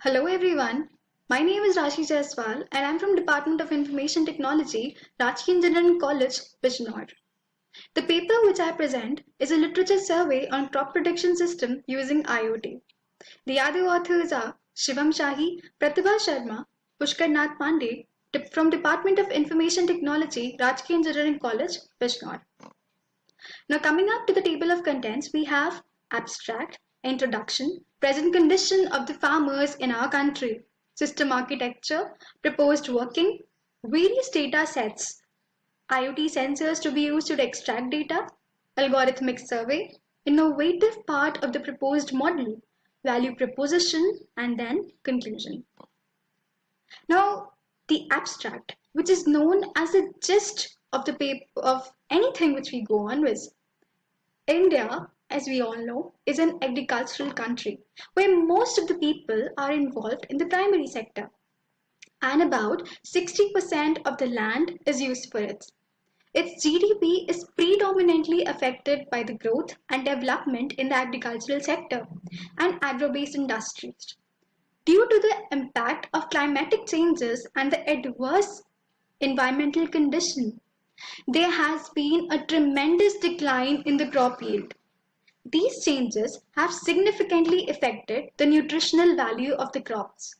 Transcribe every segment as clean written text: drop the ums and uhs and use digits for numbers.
Hello everyone. My name is Rashi Jaiswal and I'm from Department of Information Technology, Rajki Engineering College, Bijnor. The paper which I present is a literature survey on crop protection system using IoT. The other authors are Shivam Shahi, Pratibha Sharma, Pushkar Nath Pandey from Department of Information Technology, Rajki Engineering College, Bijnor. Now coming up to the table of contents, we have abstract, introduction, present condition of the farmers in our country, system architecture, proposed working, various data sets, IoT sensors to be used to extract data, algorithmic survey, innovative part of the proposed model, value proposition, and then conclusion. Now, the abstract, which is known as the gist of the paper of anything which we go on with. India, as we all know, is an agricultural country where most of the people are involved in the primary sector, and about 60% of the land is used for it. Its GDP is predominantly affected by the growth and development in the agricultural sector and agro-based industries. Due to the impact of climatic changes and the adverse environmental condition, there has been a tremendous decline in the crop yield. These changes have significantly affected the nutritional value of the crops,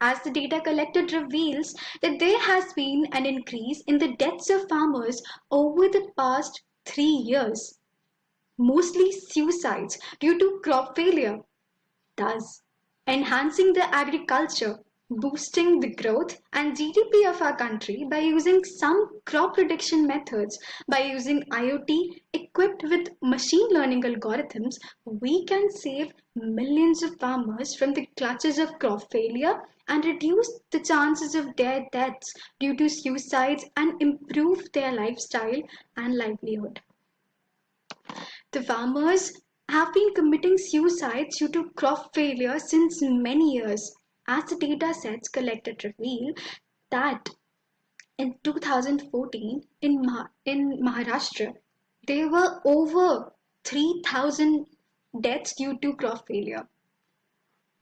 as the data collected reveals that there has been an increase in the deaths of farmers over the past 3 years, mostly suicides due to crop failure, thus enhancing the agriculture, boosting the growth and GDP of our country by using some crop protection methods. By using IoT equipped with machine learning algorithms, we can save millions of farmers from the clutches of crop failure and reduce the chances of their deaths due to suicides and improve their lifestyle and livelihood. The farmers have been committing suicides due to crop failure since many years, as the data sets collected reveal that in 2014 in Maharashtra, there were over 3,000 deaths due to crop failure.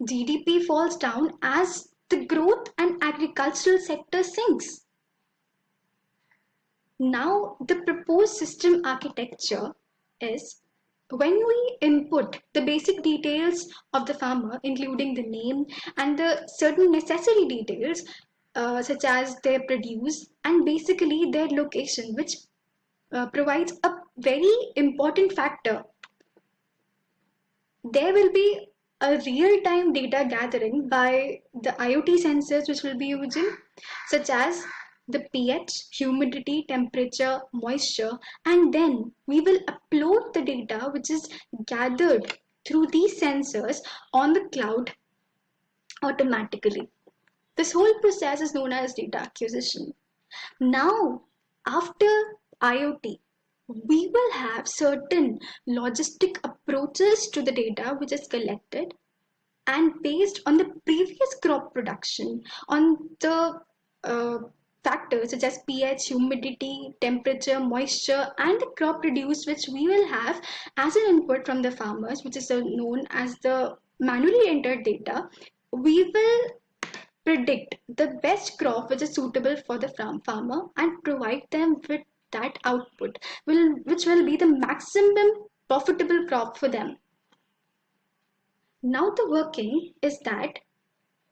GDP falls down as the growth and agricultural sector sinks. Now, the proposed system architecture is when we input the basic details of the farmer, including the name and the certain necessary details, such as their produce and basically their location, which provides a very important factor. There will be a real-time data gathering by the IoT sensors which will be using, such as the pH, humidity, temperature, moisture, and then we will upload the data which is gathered through these sensors on the cloud automatically. This whole process is known as data acquisition. Now, after IoT, we will have certain logistic approaches to the data which is collected, and based on the previous crop production, on the factors such as pH, humidity, temperature, moisture, and the crop produce, which we will have as an input from the farmers, which is known as the manually entered data, we will predict the best crop which is suitable for the farmer and provide them with that output, which will be the maximum profitable crop for them. Now the working is that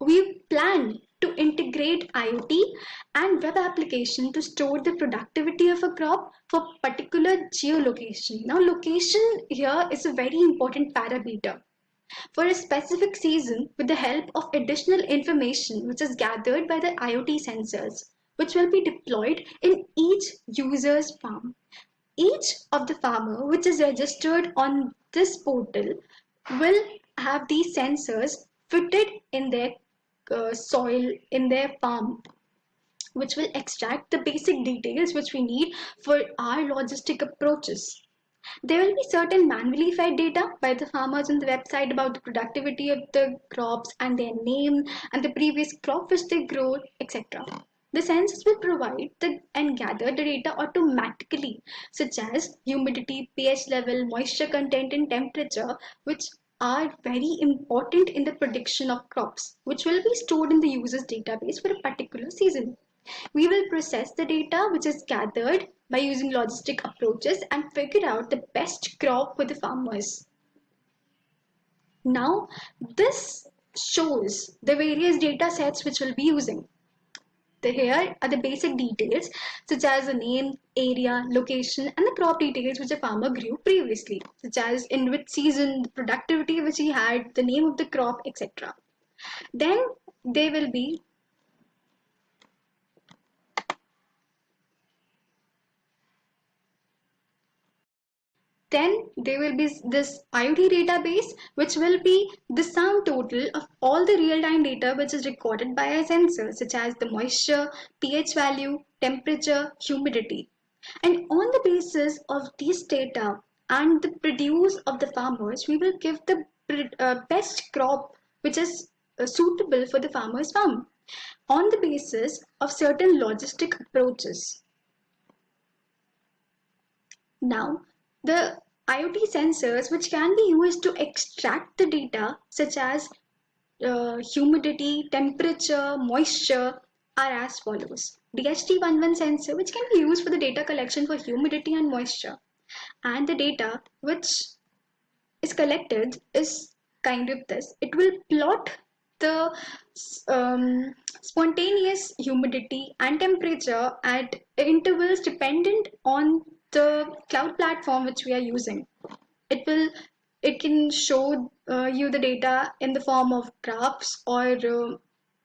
we plan to integrate IoT and web application to store the productivity of a crop for particular geolocation. Now location here is a very important parameter. For a specific season, with the help of additional information which is gathered by the IoT sensors, which will be deployed in each user's farm. Each of the farmer which is registered on this portal will have these sensors fitted in their soil in their farm, which will extract the basic details which we need for our logistic approaches. There will be certain manually fed data by the farmers on the website about the productivity of the crops and their name and the previous crop which they grow, etc. The sensors will provide and gather the data automatically, such as humidity, pH level, moisture content, and temperature, which are very important in the prediction of crops, which will be stored in the user's database for a particular season. We will process the data which is gathered by using logistic approaches and figure out the best crop for the farmers. Now, this shows the various data sets which we'll be using. Here are the basic details such as the name, area, location, and the crop details which a farmer grew previously, such as in which season, the productivity which he had, the name of the crop, etc. Then there will be this IoT database, which will be the sum total of all the real-time data which is recorded by a sensor, such as the moisture, pH value, temperature, humidity. And on the basis of these data and the produce of the farmers, we will give the best crop which is suitable for the farmer's farm on the basis of certain logistic approaches. Now, the IoT sensors which can be used to extract the data such as humidity, temperature, moisture are as follows. DHT11 sensor which can be used for the data collection for humidity and moisture, and the data which is collected is kind of this. It will plot the spontaneous humidity and temperature at intervals dependent on the cloud platform which we are using. It can show you the data in the form of graphs or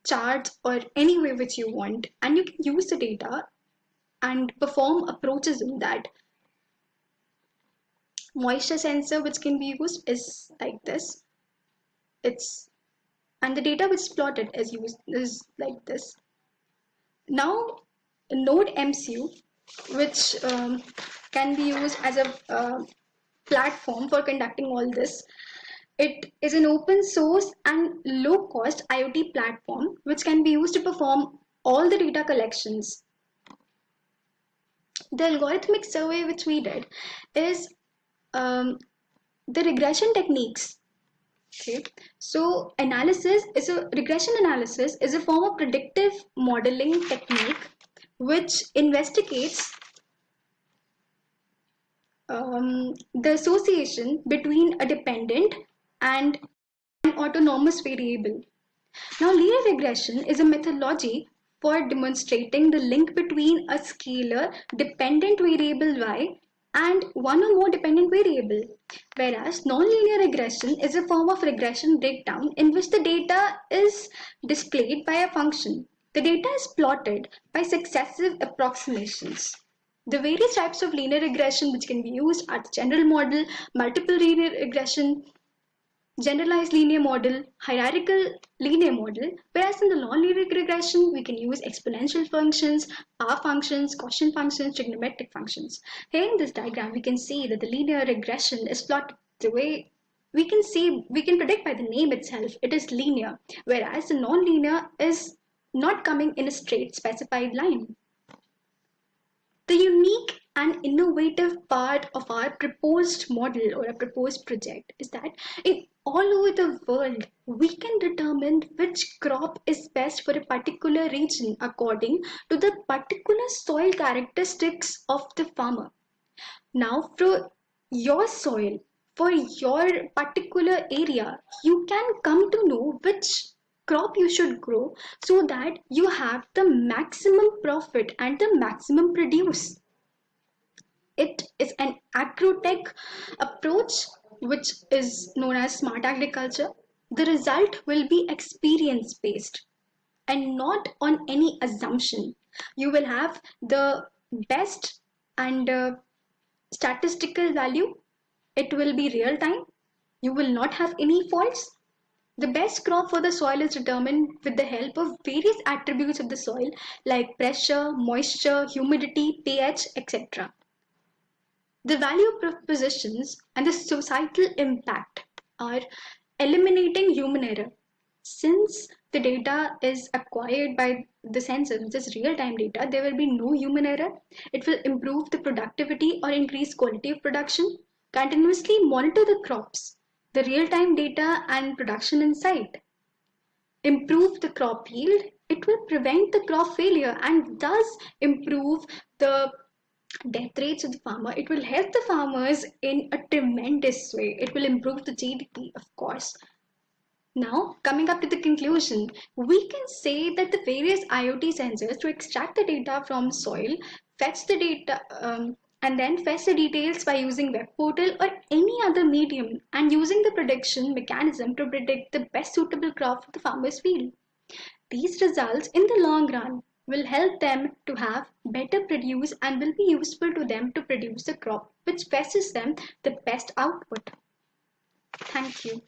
charts or any way which you want, and you can use the data and perform approaches in that. Moisture sensor which can be used is like this. And the data which is plotted is like this. Now, Node MCU, which can be used as a platform for conducting all this. It is an open source and low cost IoT platform which can be used to perform all the data collections. The algorithmic survey which we did is the regression techniques. Okay, so regression analysis is a form of predictive modeling technique which investigates the association between a dependent and an autonomous variable. Now, linear regression is a methodology for demonstrating the link between a scalar dependent variable y and one or more dependent variable, whereas nonlinear regression is a form of regression breakdown in which the data is displayed by a function. The data is plotted by successive approximations. The various types of linear regression which can be used are the general model, multiple linear regression, generalized linear model, hierarchical linear model, whereas in the nonlinear regression, we can use exponential functions, power functions, quotient functions, trigonometric functions. Here in this diagram, we can see that the linear regression is plotted the way we can predict by the name itself, it is linear, whereas the nonlinear is not coming in a straight specified line. The unique and innovative part of our proposed model or a proposed project is that in all over the world, we can determine which crop is best for a particular region according to the particular soil characteristics of the farmer. Now, for your soil, for your particular area, you can come to know which crop you should grow so that you have the maximum profit and the maximum produce. It is an agrotech approach which is known as smart agriculture. The result will be experience based and not on any assumption. You will have the best and statistical value. It will be real time. You will not have any faults. The best crop for the soil is determined with the help of various attributes of the soil like pressure, moisture, humidity, pH, etc. The value propositions and the societal impact are eliminating human error. Since the data is acquired by the sensor, which is real-time data, there will be no human error. It will improve the productivity or increase quality of production, continuously monitor the crops, the real-time data and production insight. Improve the crop yield. It will prevent the crop failure and thus improve the death rates of the farmer. It will help the farmers in a tremendous way. It will improve the GDP, of course. Now, coming up to the conclusion, we can say that the various IoT sensors to extract the data from soil, fetch the data, and then fetch the details by using web portal or any other medium, and using the prediction mechanism to predict the best suitable crop for the farmer's field. These results in the long run will help them to have better produce and will be useful to them to produce a crop which fetches them the best output. Thank you.